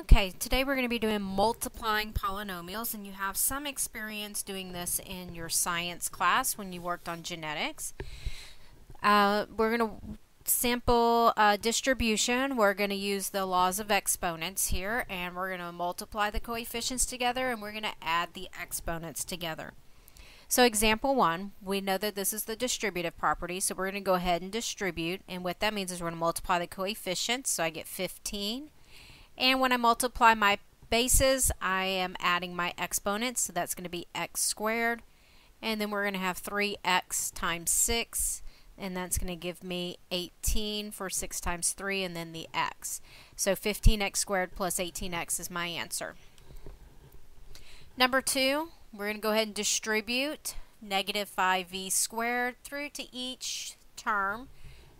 Okay, today we're going to be doing multiplying polynomials, and you have some experience doing this in your science class when you worked on genetics. We're going to sample distribution. We're going to use the laws of exponents here, and we're going to multiply the coefficients together, and we're going to add the exponents together. So example 1, we know that this is the distributive property, so we're going to go ahead and distribute, and what that means is we're going to multiply the coefficients, so I get 15. And when I multiply my bases, I am adding my exponents, so that's going to be x squared. And then we're going to have 3x times 6, and that's going to give me 18 for 6 times 3, and then the x. So 15x squared plus 18x is my answer. Number 2, we're going to go ahead and distribute negative 5v squared through to each term,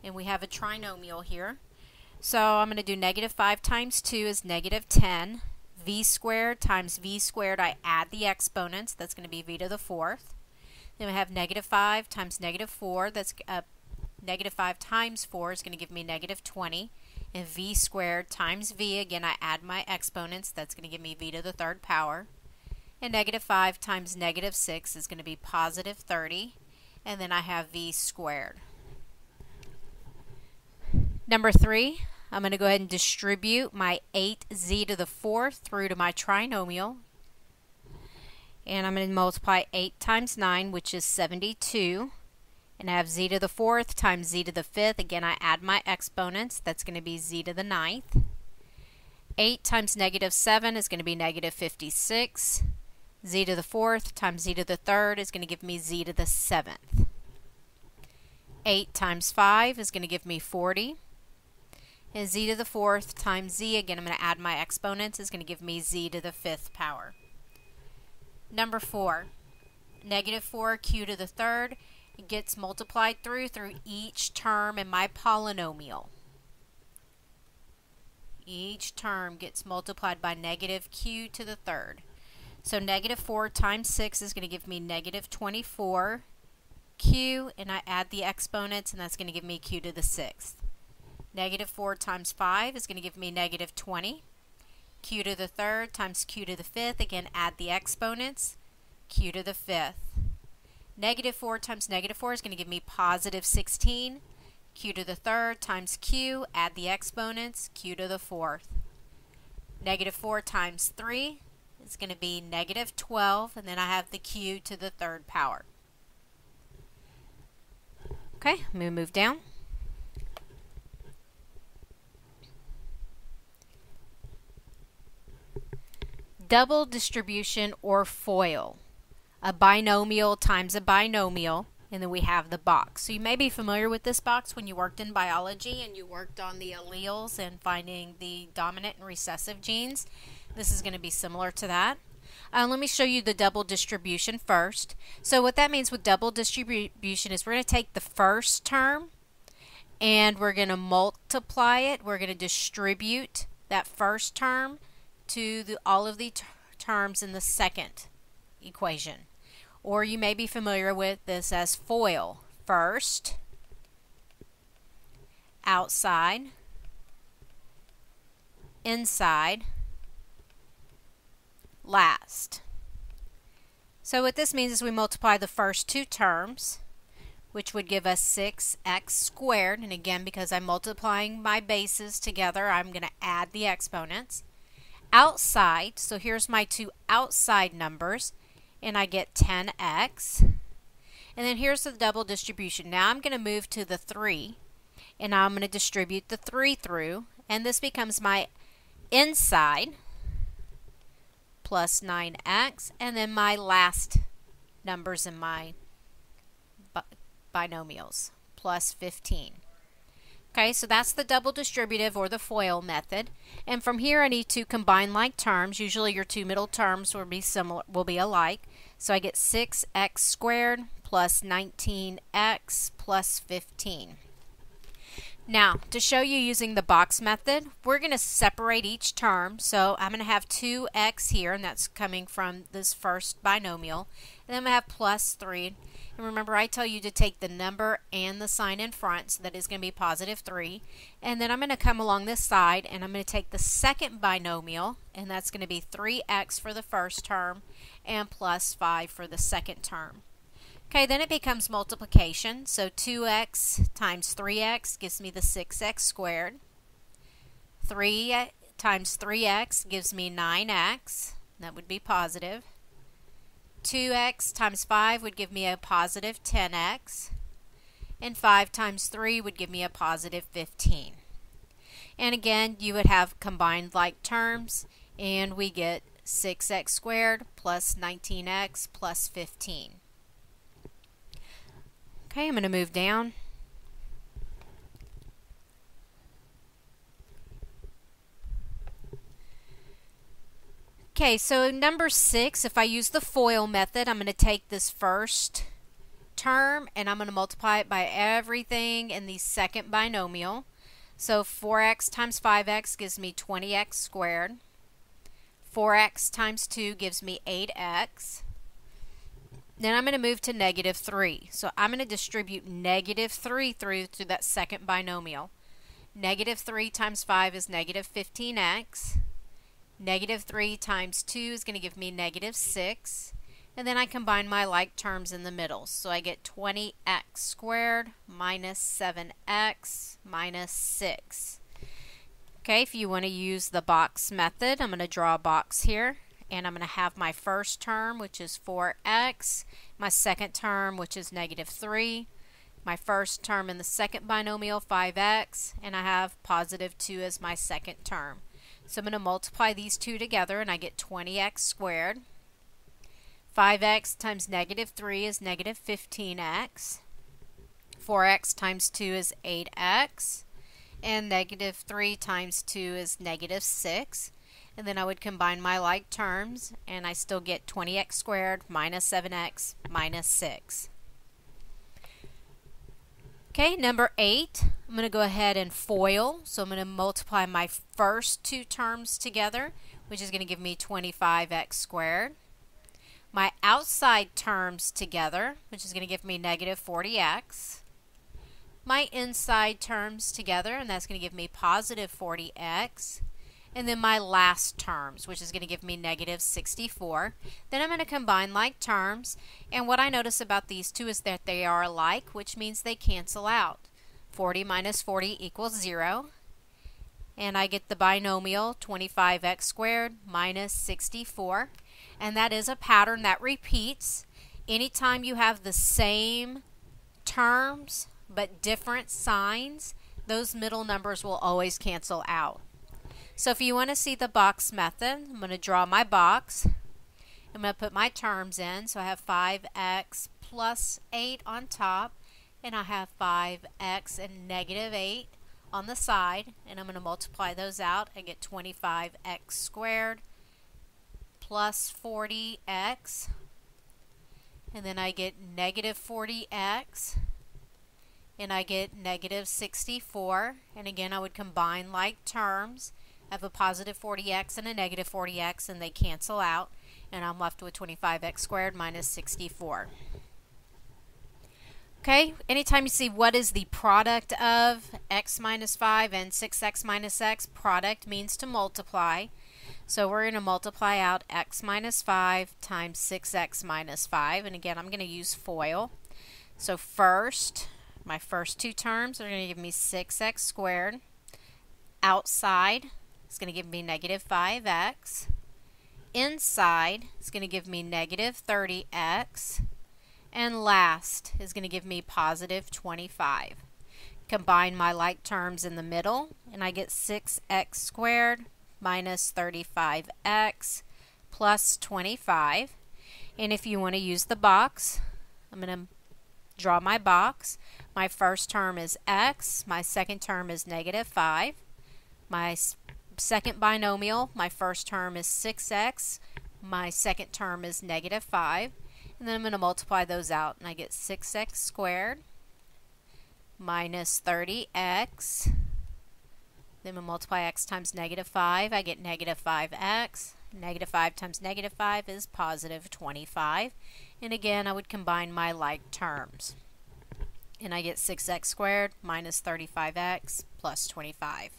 and we have a trinomial here. So I'm going to do negative 5 times 2 is negative 10. V squared times v squared, I add the exponents. That's going to be v to the 4th. Then we have negative 5 times negative 4. That's negative 5 times 4 is going to give me negative 20. And v squared times v, again I add my exponents. That's going to give me v to the 3rd power. And negative 5 times negative 6 is going to be positive 30. And then I have v squared. Number 3, I'm going to go ahead and distribute my 8z to the 4th through to my trinomial. And I'm going to multiply 8 times 9, which is 72. And I have z to the 4th times z to the 5th. Again, I add my exponents. That's going to be z to the 9th. 8 times negative 7 is going to be negative 56. Z to the 4th times z to the 3rd is going to give me z to the 7th. 8 times 5 is going to give me 40. And z to the 4th times z, again I'm going to add my exponents, is going to give me z to the 5th power. Number 4, negative 4q to the 3rd, it gets multiplied through each term in my polynomial. Each term gets multiplied by negative q to the 3rd. So negative 4 times 6 is going to give me negative 24q, and I add the exponents, and that's going to give me q to the 6th. Negative 4 times 5 is going to give me negative 20. Q to the 3rd times q to the 5th. Again, add the exponents. Q to the 5th. Negative 4 times negative 4 is going to give me positive 16. Q to the 3rd times q. Add the exponents. Q to the 4th. Negative 4 times 3 is going to be negative 12. And then I have the q to the 3rd power. Okay, I'm going to move down. Double distribution or FOIL, a binomial times a binomial, and then we have the box. So you may be familiar with this box when you worked in biology and you worked on the alleles and finding the dominant and recessive genes. This is going to be similar to that. Let me show you the double distribution first. So what that means with double distribution is we're going to take the first term and we're going to multiply it. We're going to distribute that first term to all of the terms in the second equation. Or you may be familiar with this as FOIL. First, outside, inside, last. So what this means is we multiply the first two terms, which would give us 6x squared. And again, because I'm multiplying my bases together, I'm going to add the exponents. Outside, so here's my two outside numbers, and I get 10x. And then here's the double distribution. Now I'm going to move to the 3, and I'm going to distribute the 3 through, and this becomes my inside plus 9x, and then my last numbers in my binomials, plus 15. Okay, so that's the double distributive or the FOIL method. And from here I need to combine like terms. Usually your two middle terms will be alike. So I get 6x squared plus 19x plus 15. Now, to show you using the box method, we're going to separate each term. So I'm going to have 2x here, and that's coming from this first binomial. And then I'm going to have plus 3. And remember, I tell you to take the number and the sign in front, so that is going to be positive 3. And then I'm going to come along this side, and I'm going to take the second binomial, and that's going to be 3x for the first term and plus 5 for the second term. Okay, then it becomes multiplication. So 2x times 3x gives me the 6x squared. 3 times 3x gives me 9x. That would be positive. 2x times 5 would give me a positive 10x. And 5 times 3 would give me a positive 15. And again, you would have combined like terms, and we get 6x squared plus 19x plus 15. Okay, I'm going to move down. Okay, so number 6, if I use the FOIL method, I'm going to take this first term and I'm going to multiply it by everything in the second binomial. So 4x times 5x gives me 20x squared. 4x times 2 gives me 8x. Then I'm going to move to negative 3. So I'm going to distribute negative 3 through to that second binomial. Negative 3 times 5 is negative 15x. Negative 3 times 2 is going to give me negative 6. And then I combine my like terms in the middle. So I get 20x squared minus 7x minus 6. Okay, if you want to use the box method, I'm going to draw a box here. And I'm going to have my first term, which is 4x, my second term, which is negative 3, my first term in the second binomial, 5x, and I have positive 2 as my second term. So I'm going to multiply these two together, and I get 20x squared. 5x times negative 3 is negative 15x. 4x times 2 is 8x. And negative 3 times 2 is negative 6. And then I would combine my like terms, and I still get 20x squared minus 7x minus 6. Okay, number 8, I'm going to go ahead and FOIL. So I'm going to multiply my first two terms together, which is going to give me 25x squared. My outside terms together, which is going to give me negative 40x. My inside terms together, and that's going to give me positive 40x. And then my last terms, which is going to give me negative 64. Then I'm going to combine like terms, and what I notice about these two is that they are alike, which means they cancel out. 40 minus 40 equals 0, and I get the binomial 25x squared minus 64, and that is a pattern that repeats. Anytime you have the same terms but different signs, those middle numbers will always cancel out. So if you want to see the box method, I'm going to draw my box. I'm going to put my terms in. So I have 5x plus 8 on top, and I have 5x and negative 8 on the side, and I'm going to multiply those out. I get 25x squared plus 40x, and then I get negative 40x, and I get negative 64, and again I would combine like terms. I have a positive 40x and a negative 40x, and they cancel out, and I'm left with 25x squared minus 64. Okay, anytime you see what is the product of x minus 5 and 6x minus x, product means to multiply. So we're going to multiply out x minus 5 times 6x minus 5, and again I'm going to use FOIL. So first, my first two terms are going to give me 6x squared. Outside, it's going to give me negative 5x. Inside, it's going to give me negative 30x. And last is going to give me positive 25. Combine my like terms in the middle, and I get 6x squared minus 35x plus 25. And if you want to use the box, I'm going to draw my box. My first term is x. My second term is negative 5. My second binomial, my first term is 6x. My second term is negative 5. And then I'm going to multiply those out, and I get 6x squared minus 30x. Then we multiply x times negative 5. I get negative 5x. Negative 5 times negative 5 is positive 25. And again, I would combine my like terms. And I get 6x squared minus 35x plus 25.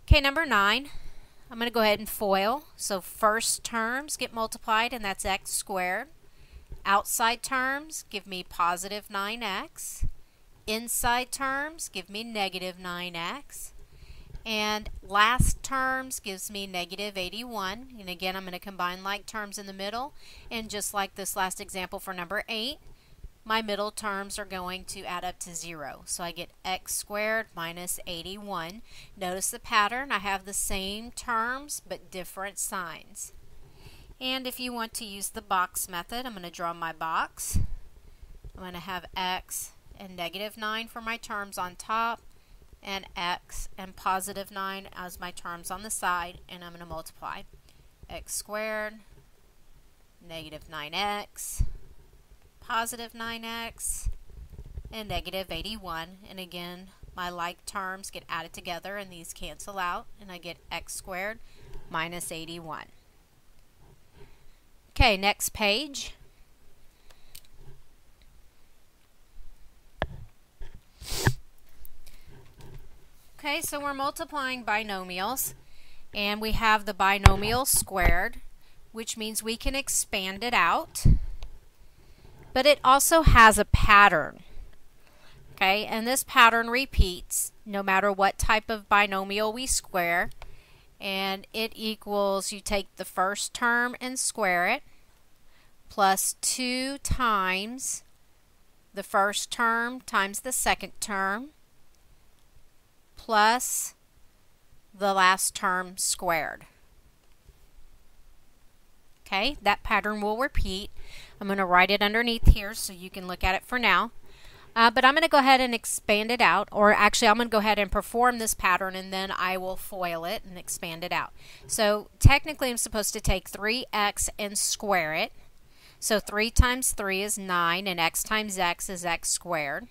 Okay, number 9. I'm going to go ahead and FOIL. So first terms get multiplied, and that's x squared. Outside terms give me positive 9x. Inside terms give me negative 9x. And last terms gives me negative 81. And again, I'm going to combine like terms in the middle. And just like this last example for number 8, my middle terms are going to add up to 0. So I get x squared minus 81. Notice the pattern. I have the same terms but different signs. And if you want to use the box method, I'm going to draw my box. I'm going to have x and negative 9 for my terms on top, and x and positive 9 as my terms on the side, and I'm going to multiply. X squared, negative 9x, positive 9x, and negative 81. And again, my like terms get added together and these cancel out, and I get x squared minus 81. Okay, next page. Okay, so we're multiplying binomials, and we have the binomial squared, which means we can expand it out, but it also has a pattern. Okay, and this pattern repeats no matter what type of binomial we square, and it equals, you take the first term and square it, plus 2 times the first term times the second term, plus the last term squared. Okay, that pattern will repeat. I'm going to write it underneath here so you can look at it for now. But I'm going to go ahead and expand it out, or actually I'm going to go ahead and perform this pattern and then I will FOIL it and expand it out. So technically I'm supposed to take 3x and square it. So 3 times 3 is 9, and x times x is x squared.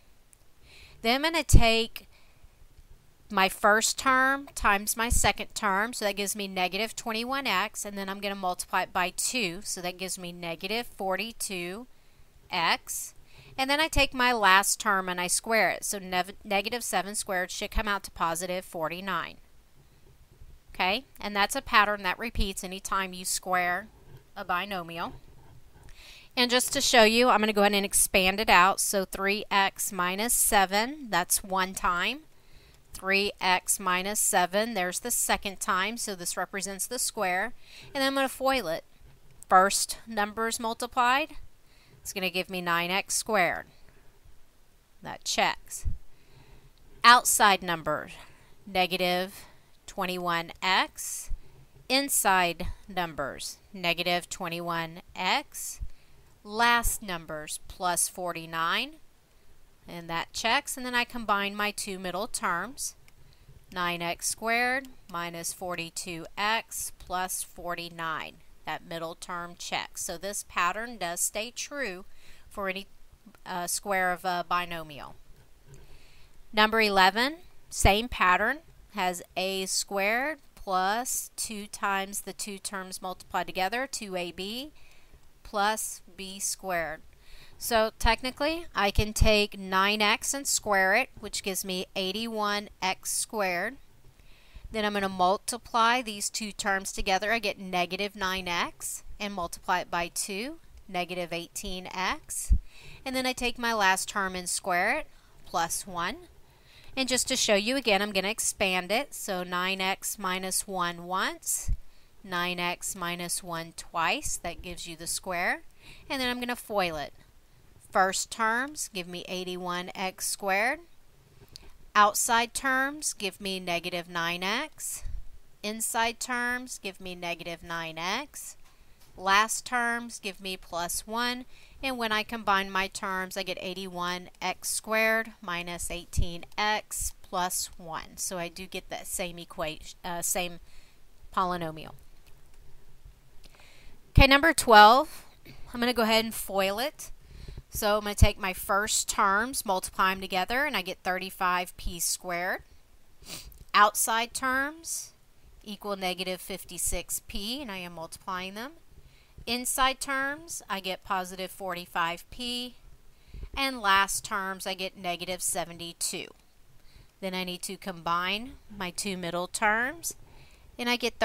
Then I'm going to take my first term times my second term, so that gives me negative 21x, and then I'm going to multiply it by 2, so that gives me negative 42x. And then I take my last term and I square it, so negative 7 squared should come out to positive 49. Okay, and that's a pattern that repeats anytime you square a binomial. And just to show you, I'm going to go ahead and expand it out. So 3x minus 7, that's one time. 3x minus 7, there's the second time, so this represents the square. And then I'm going to FOIL it. First numbers multiplied, it's going to give me 9x squared. That checks. Outside numbers, negative 21x. Inside numbers, negative 21x. Last numbers, plus 49. And that checks. And then I combine my two middle terms. 9x squared minus 42x plus 49. That middle term checks. So this pattern does stay true for any square of a binomial. Number 11, same pattern, has a squared plus 2 times the two terms multiplied together, 2ab, plus b squared. So technically I can take 9x and square it, which gives me 81x squared. Then I'm going to multiply these two terms together. I get negative 9x and multiply it by 2, negative 18x. And then I take my last term and square it, plus 1. And just to show you again, I'm going to expand it. So 9x minus 1 once, 9x minus 1 twice. That gives you the square. And then I'm going to FOIL it. First terms give me 81x squared. Outside terms give me negative 9x. Inside terms give me negative 9x. Last terms give me plus 1. And when I combine my terms, I get 81x squared minus 18x plus 1. So I do get that same equation, same polynomial. Okay, number 12. I'm going to go ahead and FOIL it. So I'm going to take my first terms, multiply them together, and I get 35p squared. Outside terms equal negative 56p, and I am multiplying them. Inside terms, I get positive 45p. And last terms, I get negative 72. Then I need to combine my two middle terms, and I get